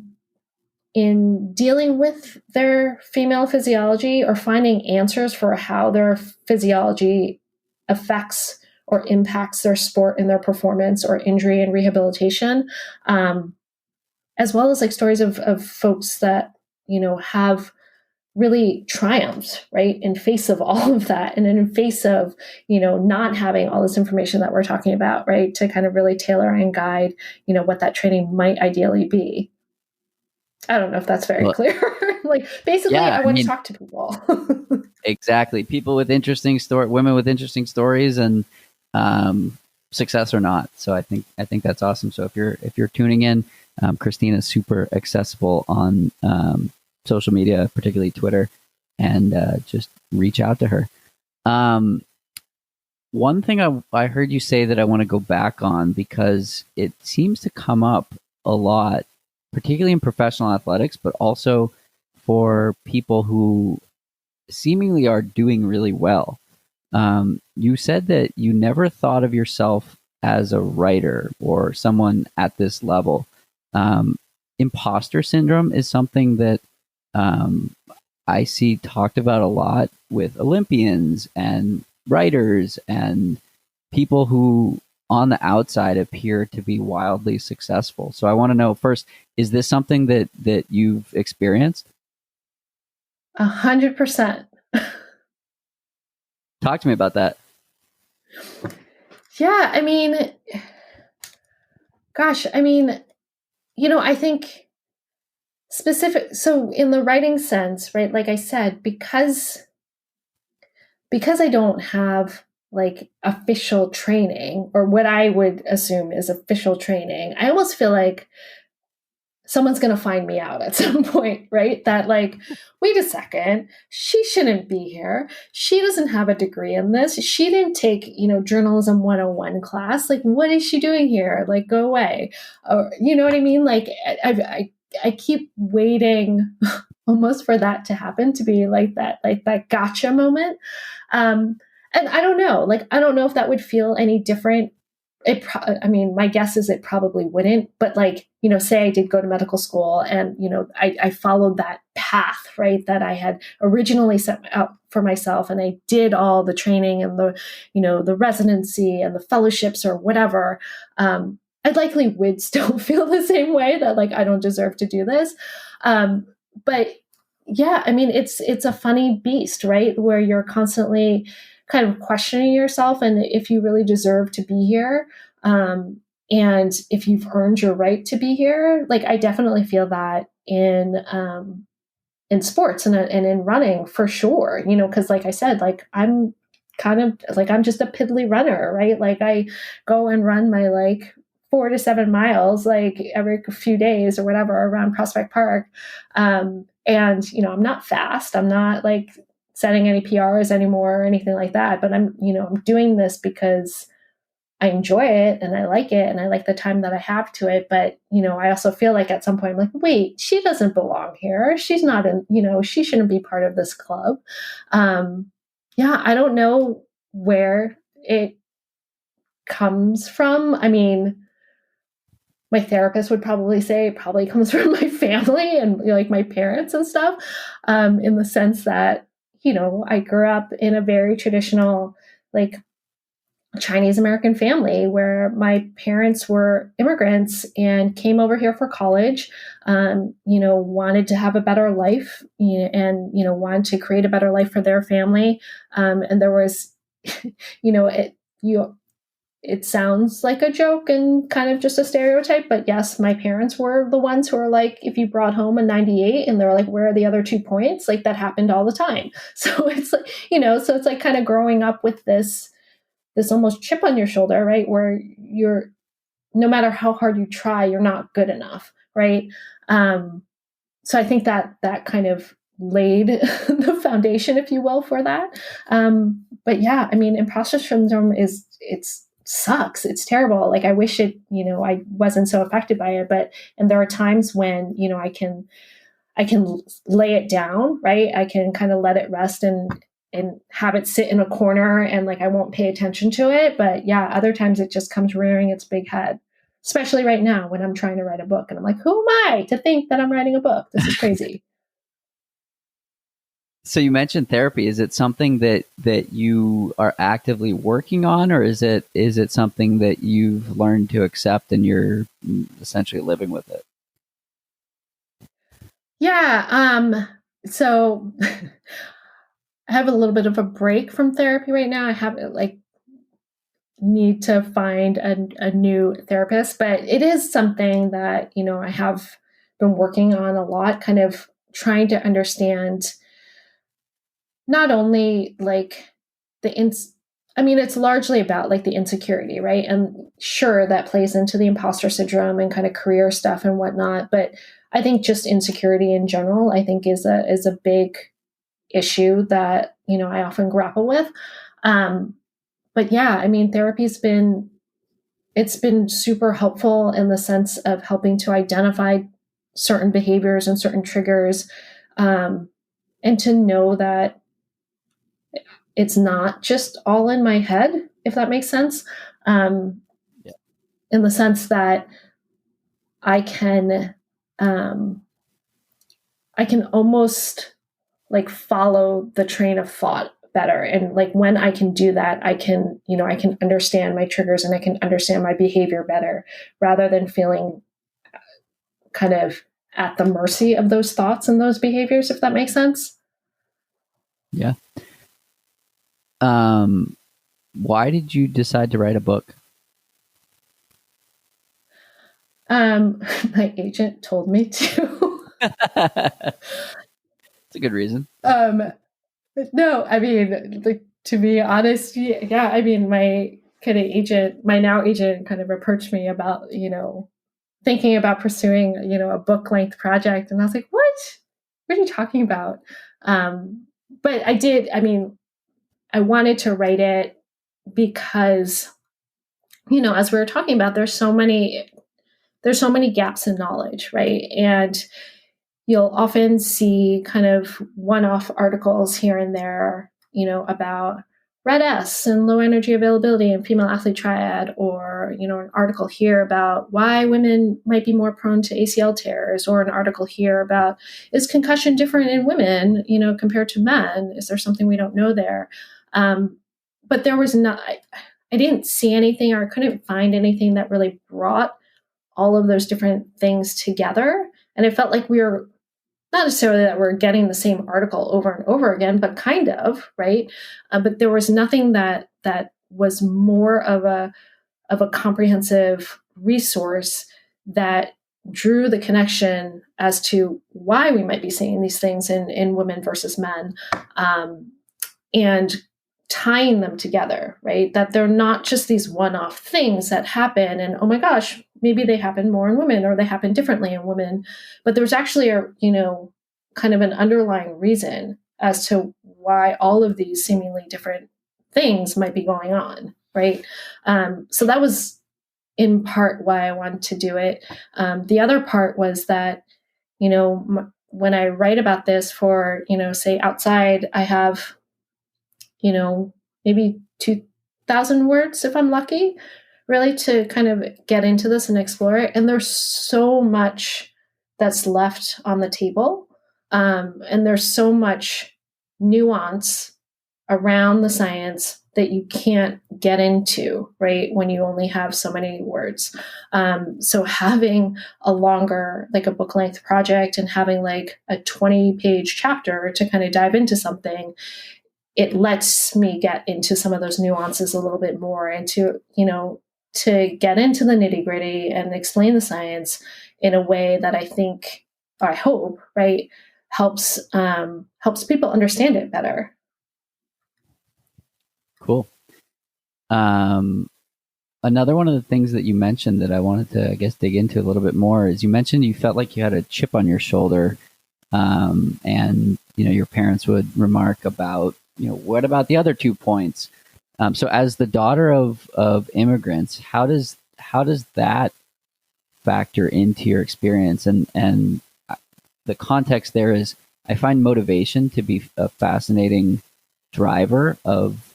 in dealing with their female physiology or finding answers for how their physiology affects or impacts their sport and their performance or injury and rehabilitation, as well as like stories of folks that, have really triumphed, right, in face of all of that, and in face of, not having all this information that we're talking about, right, to kind of really tailor and guide, what that training might ideally be. I don't know if that's very Well, clear. Like, basically, yeah, I I want to mean, talk to people. exactly. People with interesting story, women with interesting stories, and success or not. So I think that's awesome. So if you're tuning in, Christina's super accessible on social media, particularly Twitter, and just reach out to her. Um, One thing I heard you say that I want to go back on because it seems to come up a lot, particularly in professional athletics, but also for people who seemingly are doing really well. You said that you never thought of yourself as a writer or someone at this level. Um, Imposter syndrome is something that um, I see talked about a lot with Olympians and writers and people who on the outside appear to be wildly successful. So I want to know first, is this something that you've experienced? 100%. Talk to me about that. Yeah, I mean, gosh, I mean, I think so in the writing sense, right? Like I said, because I don't have like official training or what I would assume is official training, I almost feel like someone's going to find me out at some point, right? That like, wait a second, she shouldn't be here. She doesn't have a degree in this. She didn't take, journalism 101 class. Like, what is she doing here? Like, go away. Or, you know what I mean? Like, I keep waiting almost for that to happen, to be like that gotcha moment. And I don't know, like, I don't know if that would feel any different. I mean, my guess is it probably wouldn't, but like, say I did go to medical school and, I followed that path, right, that I had originally set out for myself, and I did all the training and the residency and the fellowships or whatever. I likely would still feel the same way, that like, I don't deserve to do this. But yeah, I mean, it's a funny beast, right? Where you're constantly kind of questioning yourself and if you really deserve to be here, and if you've earned your right to be here. Like, I definitely feel that in sports and in running for sure. Because like I said, like, I'm kind of like, I'm just a piddly runner, right? Like, I go and run my like 4 to 7 miles like every few days or whatever around Prospect Park. And I'm not fast. I'm not like setting any PRs anymore or anything like that. But I'm doing this because I enjoy it and I like it and I like the time that I have to it. But, I also feel like at some point I'm like, wait, she doesn't belong here. She's not she shouldn't be part of this club. Yeah, I don't know where it comes from. I mean, my therapist would probably say it probably comes from my family and like my parents and stuff, in the sense that, I grew up in a very traditional, like, Chinese American family where my parents were immigrants and came over here for college, wanted to have a better life, and, wanted to create a better life for their family. And there was, it sounds like a joke and kind of just a stereotype, but yes, my parents were the ones who were like, if you brought home a 98 and they're like, where are the other 2 points? Like, that happened all the time. So it's like, so it's like kind of growing up with this almost chip on your shoulder, right? Where you're, no matter how hard you try, you're not good enough, right? So I think that kind of laid the foundation, if you will, for that. But yeah, I mean, imposter syndrome it's sucks. It's terrible. Like, I wish I wasn't so affected by it, and there are times when, I can lay it down, right? I can kind of let it rest and have it sit in a corner and like I won't pay attention to it. But yeah, other times it just comes rearing its big head. Especially right now when I'm trying to write a book and I'm like, who am I to think that I'm writing a book? This is crazy. So you mentioned therapy. Is it something that you are actively working on, or is it something that you've learned to accept and you're essentially living with it? Yeah. So I have a little bit of a break from therapy right now. I have like need to find a new therapist, but it is something that, I have been working on a lot, kind of trying to understand not only like it's largely about like the insecurity, right? And sure, that plays into the imposter syndrome and kind of career stuff and whatnot. But I think just insecurity in general, I think is a big issue that, I often grapple with. But yeah, I mean, it's been super helpful in the sense of helping to identify certain behaviors and certain triggers, and to know that it's not just all in my head, if that makes sense. Yeah. In the sense that I can almost like follow the train of thought better. And like when I can do that, I can understand my triggers and I can understand my behavior better rather than feeling kind of at the mercy of those thoughts and those behaviors, if that makes sense. Yeah. Why did you decide to write a book? My agent told me to. It's a good reason. No, I mean, like, to be honest, yeah, I mean, my now agent kind of approached me about, thinking about pursuing, a book length project. And I was like, what are you talking about? But I wanted to write it because, as we were talking about, there's so many gaps in knowledge, right? And you'll often see kind of one-off articles here and there, about red S and low energy availability and female athlete triad, or, an article here about why women might be more prone to ACL tears, or an article here about, is concussion different in women, compared to men? Is there something we don't know there? But there was not, I didn't see anything, or I couldn't find anything that really brought all of those different things together. And it felt like we were not necessarily that we're getting the same article over and over again, but kind of, right? But there was nothing that was more of a comprehensive resource that drew the connection as to why we might be seeing these things in women versus men, and tying them together, right? That they're not just these one-off things that happen and, oh my gosh, maybe they happen more in women or they happen differently in women, but there's actually kind of an underlying reason as to why all of these seemingly different things might be going on, right? So that was in part why I wanted to do it. The other part was that, when I write about this for, say outside, I have, maybe 2,000 words if I'm lucky, really, to kind of get into this and explore it. And there's so much that's left on the table. And there's so much nuance around the science that you can't get into, right, when you only have so many words. So having a longer, like a book length project, and having like a 20-page chapter to kind of dive into something, it lets me get into some of those nuances a little bit more, and to get into the nitty gritty and explain the science in a way that I hope, right, helps people understand it better. Cool. Another one of the things that you mentioned that I wanted to, I guess, dig into a little bit more is you mentioned you felt like you had a chip on your shoulder, and your parents would remark about, what about the other 2 points? So as the daughter of immigrants, how does that factor into your experience? And the context there is, I find motivation to be a fascinating driver of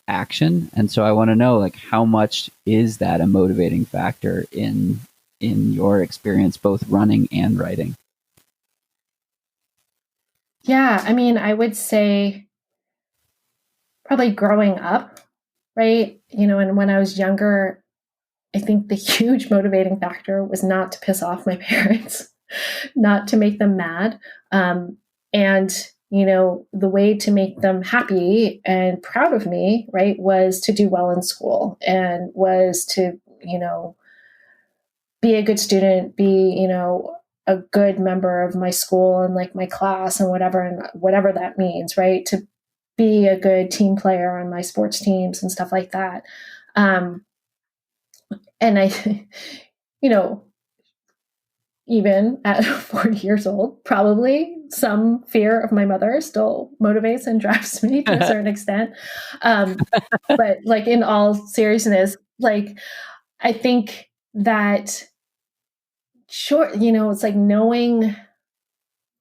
action. And so I want to know, like, how much is that a motivating factor in your experience, both running and writing? Yeah, I would say probably growing up, right? And when I was younger, I think the huge motivating factor was not to piss off my parents, not to make them mad. And, the way to make them happy and proud of me, right, was to do well in school, and was to, be a good student, be, a good member of my school and like my class and whatever that means, right? To be a good team player on my sports teams and stuff like that. And I, you know, even at 40 years old, probably some fear of my mother still motivates and drives me to a certain extent. But like in all seriousness, like I think that it's like knowing,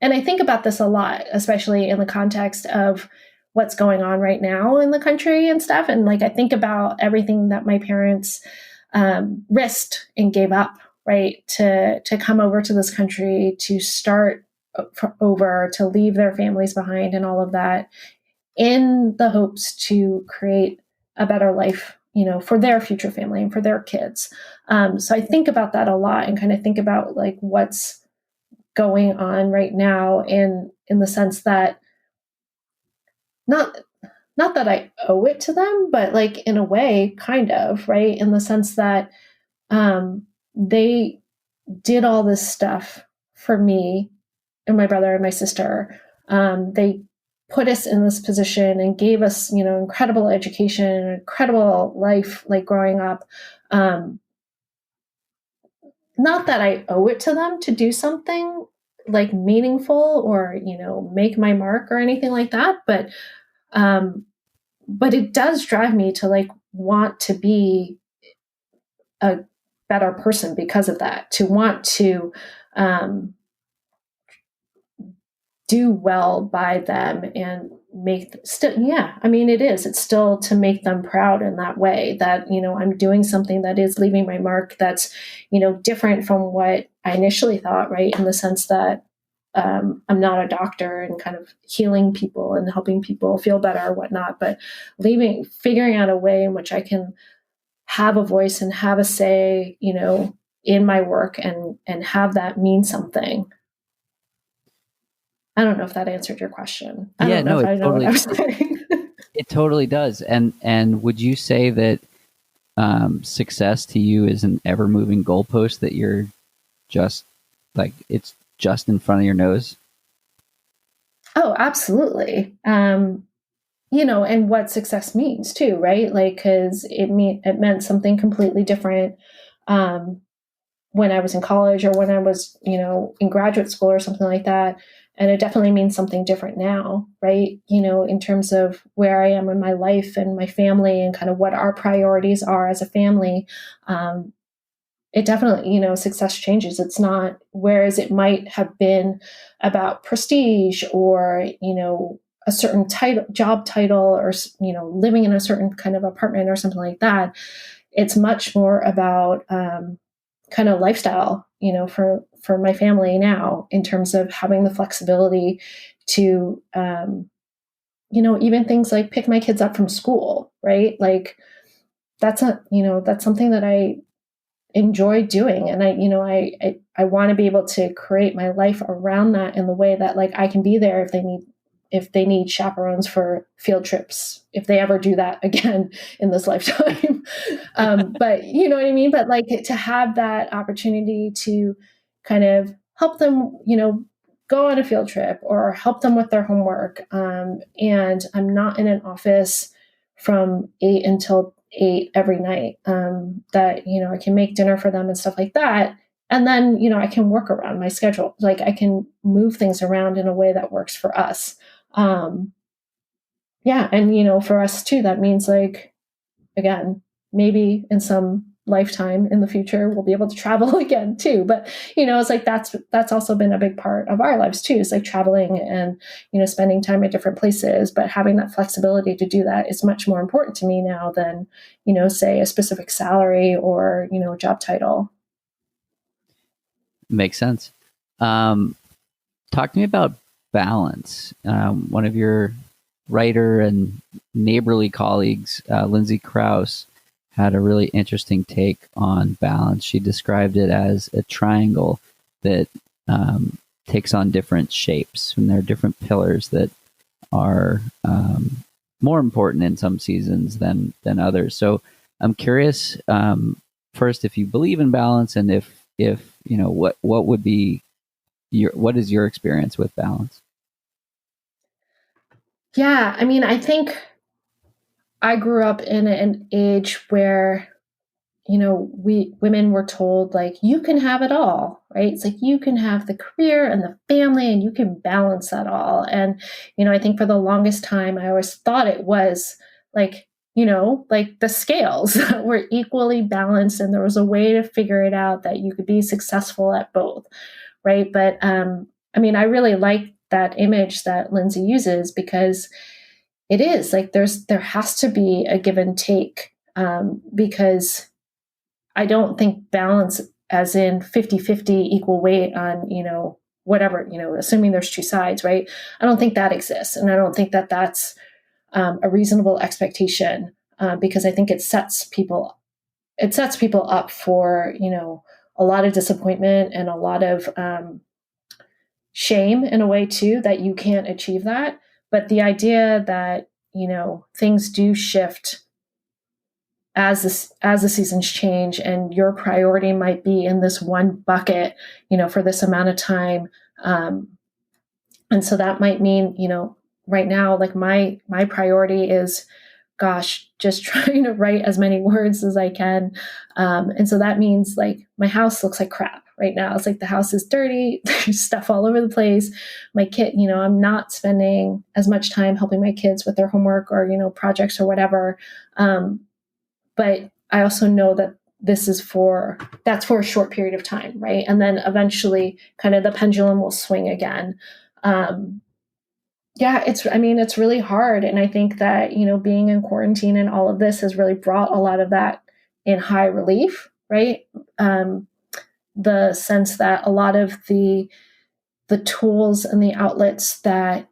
and I think about this a lot, especially in the context of what's going on right now in the country and stuff. And like I think about everything that my parents risked and gave up, right, to come over to this country, to start over, to leave their families behind and all of that, in the hopes to create a better life, for their future family and for their kids. So I think about that a lot and kind of think about like what's going on right now in the sense that not that I owe it to them, but like in a way, kind of, right? In the sense that they did all this stuff for me and my brother and my sister. They put us in this position and gave us, incredible education, incredible life, like growing up. Not that I owe it to them to do something like meaningful or, make my mark or anything like that. But it does drive me to like want to be a better person because of that, to want to do well by them and it's still to make them proud in that way, that, I'm doing something that is leaving my mark, that's, different from what I initially thought, right? In the sense that I'm not a doctor and kind of healing people and helping people feel better or whatnot, but figuring out a way in which I can have a voice and have a say, in my work and have that mean something. I don't know if that answered your question. I don't know if I know what I was saying. It totally does. And would you say that success to you is an ever moving goalpost that you're just like, it's just in front of your nose? Oh, absolutely. And what success means too, right? Like, cause it meant something completely different when I was in college or when I was, in graduate school or something like that. And it definitely means something different now, right? In terms of where I am in my life and my family and kind of what our priorities are as a family. It definitely, success changes. It's not, whereas it might have been about prestige or, a certain job title or, living in a certain kind of apartment or something like that. It's much more about kind of lifestyle, for my family now, in terms of having the flexibility to, even things like pick my kids up from school, right? Like that's something that I enjoy doing. And I want to be able to create my life around that in the way that like I can be there if they need chaperones for field trips, if they ever do that again in this lifetime. But you know what I mean? But like to have that opportunity to kind of help them, go on a field trip or help them with their homework. And I'm not in an office from 8 until 8 every night, that, I can make dinner for them and stuff like that. And then, I can work around my schedule. Like I can move things around in a way that works for us. And, for us too, that means like, again, maybe in some lifetime in the future, we'll be able to travel again too. But, it's like, that's also been a big part of our lives too. It's like traveling and, spending time at different places, but having that flexibility to do that is much more important to me now than, say a specific salary or, job title. Makes sense. Talk to me about balance. One of your writer and neighborly colleagues, Lindsay Krause, had a really interesting take on balance. She described it as a triangle that takes on different shapes, and there are different pillars that are more important in some seasons than others. So I'm curious, first, if you believe in balance, and if what would be what is your experience with balance? Yeah, I mean, I think I grew up in an age where, we women were told like you can have it all, right? It's like you can have the career and the family and you can balance that all. And I think for the longest time I always thought it was like, like the scales were equally balanced and there was a way to figure it out that you could be successful at both, right? But I mean, I really like that image that Lindsay uses because it is like there has to be a give and take, because I don't think balance as in 50-50 equal weight on, whatever, assuming there's two sides, right? I don't think that exists. And I don't think that that's a reasonable expectation, because I think it sets people up for, a lot of disappointment and a lot of shame in a way too, that you can't achieve that. But the idea that, things do shift as the seasons change and your priority might be in this one bucket, for this amount of time. And so that might mean, right now, like my priority is, gosh, just trying to write as many words as I can. And so that means like my house looks like crap right now. It's like the house is dirty, there's stuff all over the place. My kid, I'm not spending as much time helping my kids with their homework or, projects or whatever. But I also know that that's for a short period of time, right? And then eventually kind of the pendulum will swing again. Yeah, it's really hard. And I think that, being in quarantine and all of this has really brought a lot of that in high relief, right? The sense that a lot of the tools and the outlets that,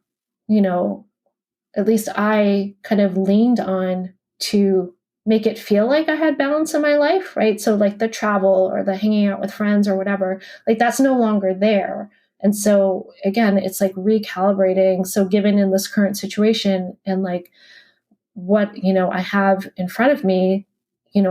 at least I kind of leaned on to make it feel like I had balance in my life, right? So like the travel or the hanging out with friends or whatever, like that's no longer there. And so again, it's like recalibrating. So given in this current situation and like what, I have in front of me,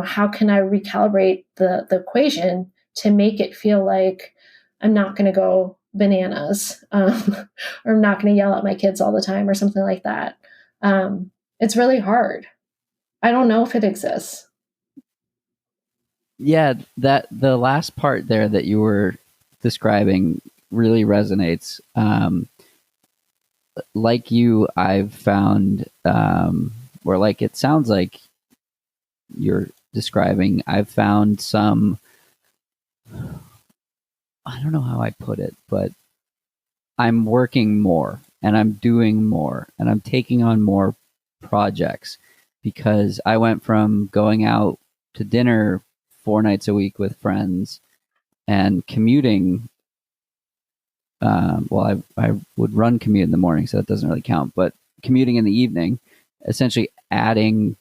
how can I recalibrate the equation to make it feel like I'm not going to go bananas, or I'm not going to yell at my kids all the time or something like that. It's really hard. I don't know if it exists. Yeah, that the last part there that you were describing really resonates. Like you, I've found, or like it sounds like you're describing, I've found some, I don't know how I put it, but I'm working more and I'm doing more and I'm taking on more projects because I went from going out to dinner 4 nights a week with friends and commuting. Well, I would run commute in the morning, so that doesn't really count, but commuting in the evening, essentially adding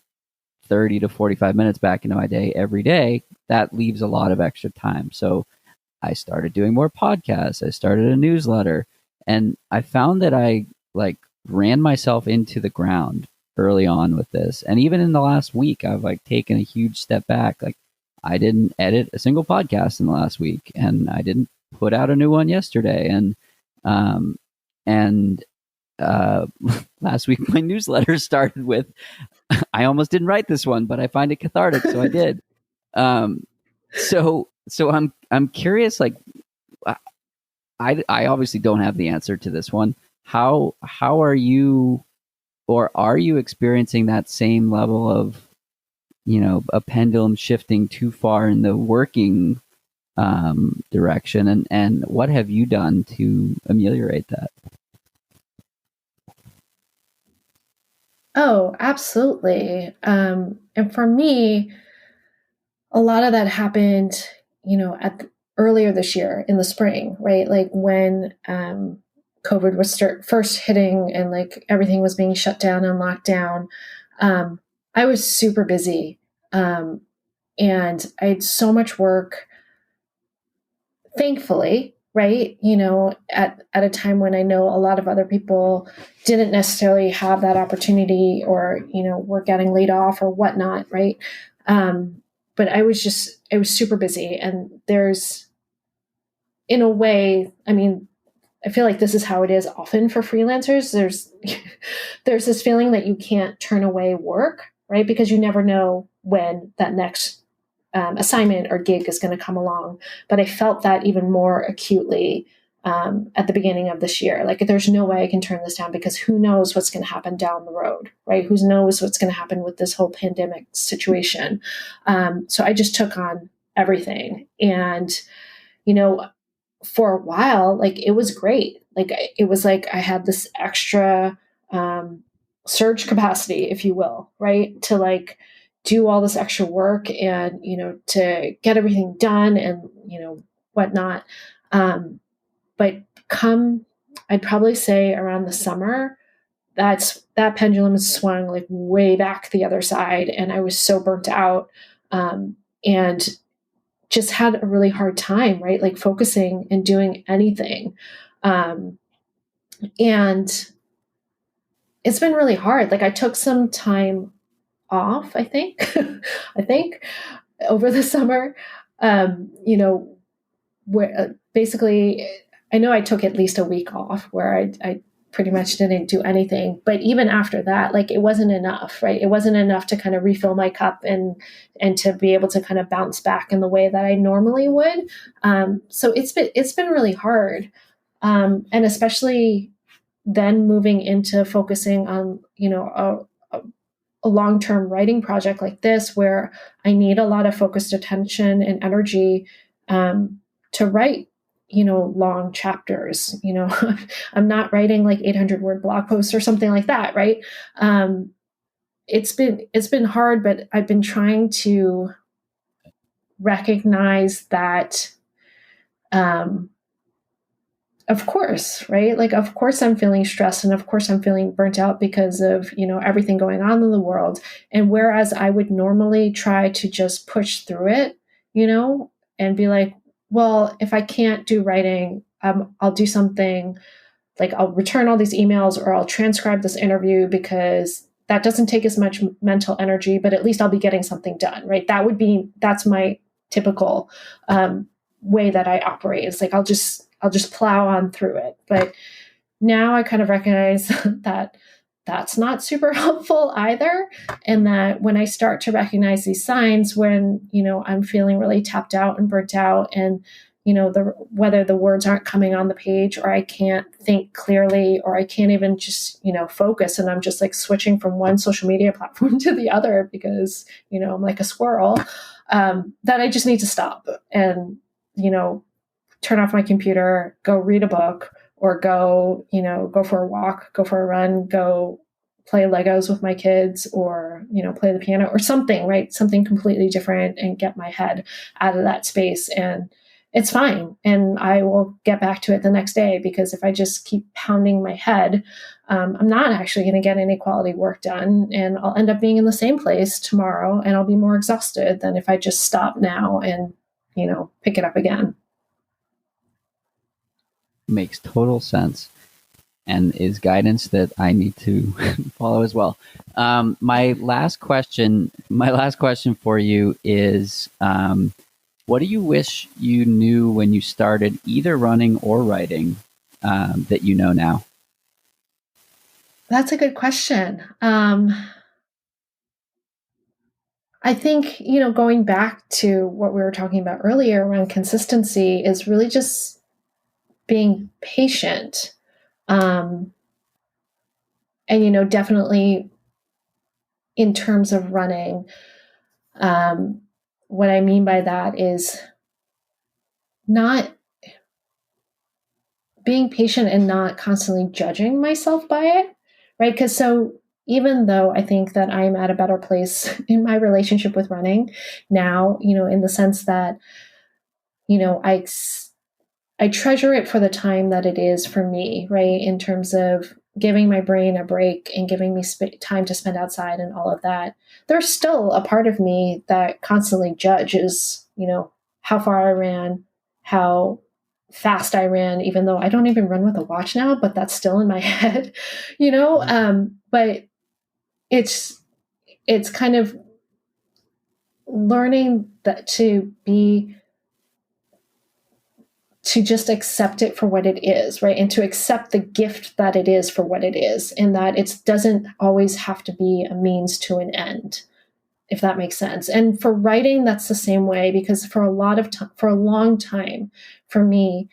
30 to 45 minutes back into my day every day, that leaves a lot of extra time. So I started doing more podcasts. I started a newsletter, and I found that I like ran myself into the ground early on with this. And even in the last week, I've like taken a huge step back. Like I didn't edit a single podcast in the last week, and I didn't put out a new one yesterday. And last week my newsletter started with, I almost didn't write this one, but I find it cathartic, so I did. So I'm curious, like I obviously don't have the answer to this one. How are you, or are you experiencing that same level of, a pendulum shifting too far in the working direction, and what have you done to ameliorate that? Oh, absolutely. And for me, a lot of that happened, earlier this year in the spring, right? Like when COVID was first hitting and like everything was being shut down and locked down. I was super busy, and I had so much work. Thankfully, right? At a time when I know a lot of other people didn't necessarily have that opportunity, or were getting laid off or whatnot, right? But I was super busy, and there's, in a way, I mean, I feel like this is how it is often for freelancers. There's this feeling that you can't turn away work, right? Because you never know when that next assignment or gig is going to come along. But I felt that even more acutely at the beginning of this year. Like, there's no way I can turn this down because who knows what's going to happen down the road, right? Who knows what's going to happen with this whole pandemic situation. So I just took on everything. And, for a while, like, it was great. Like, it was like I had this extra surge capacity, if you will, right? To like do all this extra work and, to get everything done and, whatnot. But I'd probably say around the summer, that pendulum swung like way back the other side. And I was so burnt out. And just had a really hard time, right? Like focusing and doing anything. And it's been really hard. Like, I took some time off, I think, I think over the summer, where basically, I know I took at least a week off where I pretty much didn't do anything. But even after that, like, it wasn't enough, right? It wasn't enough to kind of refill my cup and to be able to kind of bounce back in the way that I normally would. So it's been really hard, and especially then moving into focusing on a long-term writing project like this, where I need a lot of focused attention and energy to write long chapters. I'm not writing like 800-word blog posts or something like that, right? It's been hard, but I've been trying to recognize that, of course, right? Like, of course I'm feeling stressed, and of course I'm feeling burnt out because of, everything going on in the world. And whereas I would normally try to just push through it, and be like, well, if I can't do writing, I'll do something, like I'll return all these emails, or I'll transcribe this interview, because that doesn't take as much mental energy, but at least I'll be getting something done, right? That's my typical way that I operate. It's like, I'll just plow on through it. But now I kind of recognize that that's not super helpful either. And that when I start to recognize these signs, when, I'm feeling really tapped out and burnt out, and, whether the words aren't coming on the page, or I can't think clearly, or I can't even just, focus, and I'm just like switching from one social media platform to the other because, I'm like a squirrel, that I just need to stop and, turn off my computer, go read a book, or go for a walk, go for a run, go play Legos with my kids, or, play the piano or something, right? Something completely different, and get my head out of that space. And it's fine. And I will get back to it the next day, because if I just keep pounding my head, I'm not actually going to get any quality work done. And I'll end up being in the same place tomorrow, and I'll be more exhausted than if I just stop now and, pick it up again. Makes total sense, and is guidance that I need to follow as well. My last question for you is, what do you wish you knew when you started either running or writing, that you know now? That's a good question. I think, going back to what we were talking about earlier around consistency, is really just being patient. And, definitely in terms of running, what I mean by that is not being patient and not constantly judging myself by it, right? Because so even though I think that I'm at a better place in my relationship with running now, in the sense that, I treasure it for the time that it is for me, right? In terms of giving my brain a break and giving me time to spend outside and all of that. There's still a part of me that constantly judges, how far I ran, how fast I ran, even though I don't even run with a watch now, but that's still in my head, but it's kind of learning that to to just accept it for what it is, right? And to accept the gift that it is for what it is, and that it doesn't always have to be a means to an end, if that makes sense. And for writing, that's the same way, because for a long time, for me,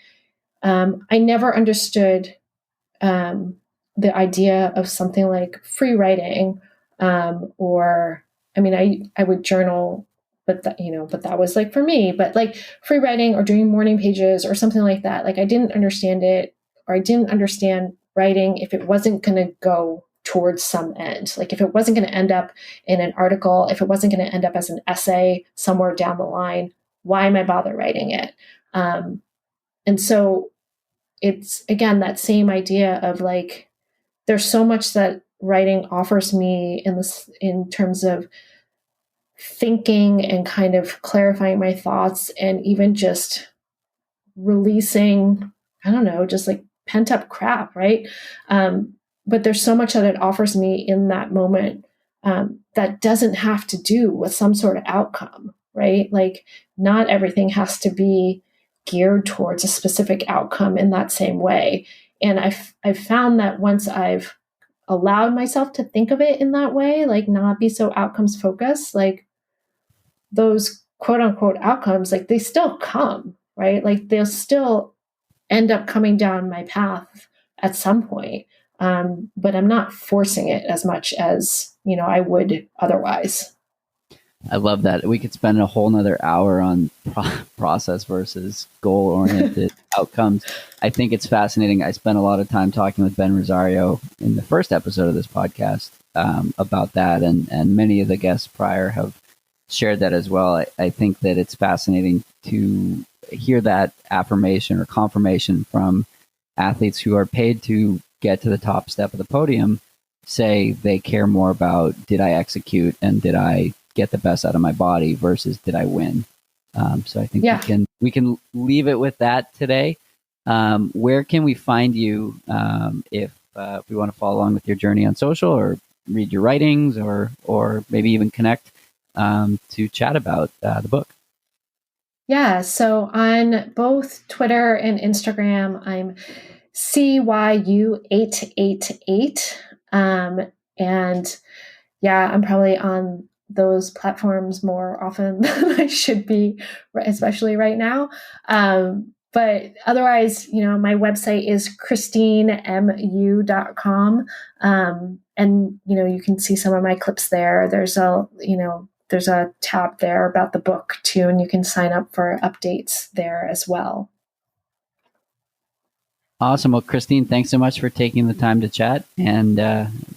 I never understood the idea of something like free writing, or, I mean, I would journal, but that was like for me, but like free writing or doing morning pages or something like that. Like I didn't understand it, or I didn't understand writing if it wasn't going to go towards some end. Like if it wasn't going to end up in an article, if it wasn't going to end up as an essay somewhere down the line, why am I bother writing it? And so it's, again, that same idea of like, there's so much that writing offers me in terms of thinking and kind of clarifying my thoughts, and even just releasing, I don't know, just like pent up crap, right? But there's so much that it offers me in that moment, that doesn't have to do with some sort of outcome, right? Like not everything has to be geared towards a specific outcome in that same way. And I've found that once I've allowed myself to think of it in that way, like not be so outcomes focused, like those quote unquote outcomes, like they still come, right? Like they'll still end up coming down my path at some point. But I'm not forcing it as much as, I would otherwise. I love that. We could spend a whole nother hour on process versus goal-oriented outcomes. I think it's fascinating. I spent a lot of time talking with Ben Rosario in the first episode of this podcast about that, and many of the guests prior have shared that as well. I think that it's fascinating to hear that affirmation or confirmation from athletes who are paid to get to the top step of the podium, say they care more about, did I execute and did I get the best out of my body versus did I win? So I think we can leave it with that today. Where can we find you if we want to follow along with your journey on social, or read your writings, or maybe even connect to chat about the book? Yeah, so on both Twitter and Instagram, I'm CYU888. And yeah, I'm probably on those platforms more often than I should be, especially right now. But otherwise, my website is christinemu.com. And, you can see some of my clips there. There's a tab there about the book too, and you can sign up for updates there as well. Awesome. Well, Christine, thanks so much for taking the time to chat, and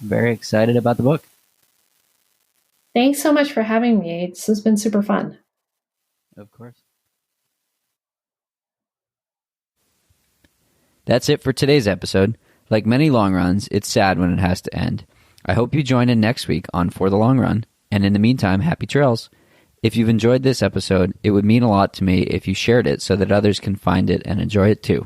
very excited about the book. Thanks so much for having me. This has been super fun. Of course. That's it for today's episode. Like many long runs, it's sad when it has to end. I hope you join in next week on For the Long Run. And in the meantime, happy trails. If you've enjoyed this episode, it would mean a lot to me if you shared it so that others can find it and enjoy it too.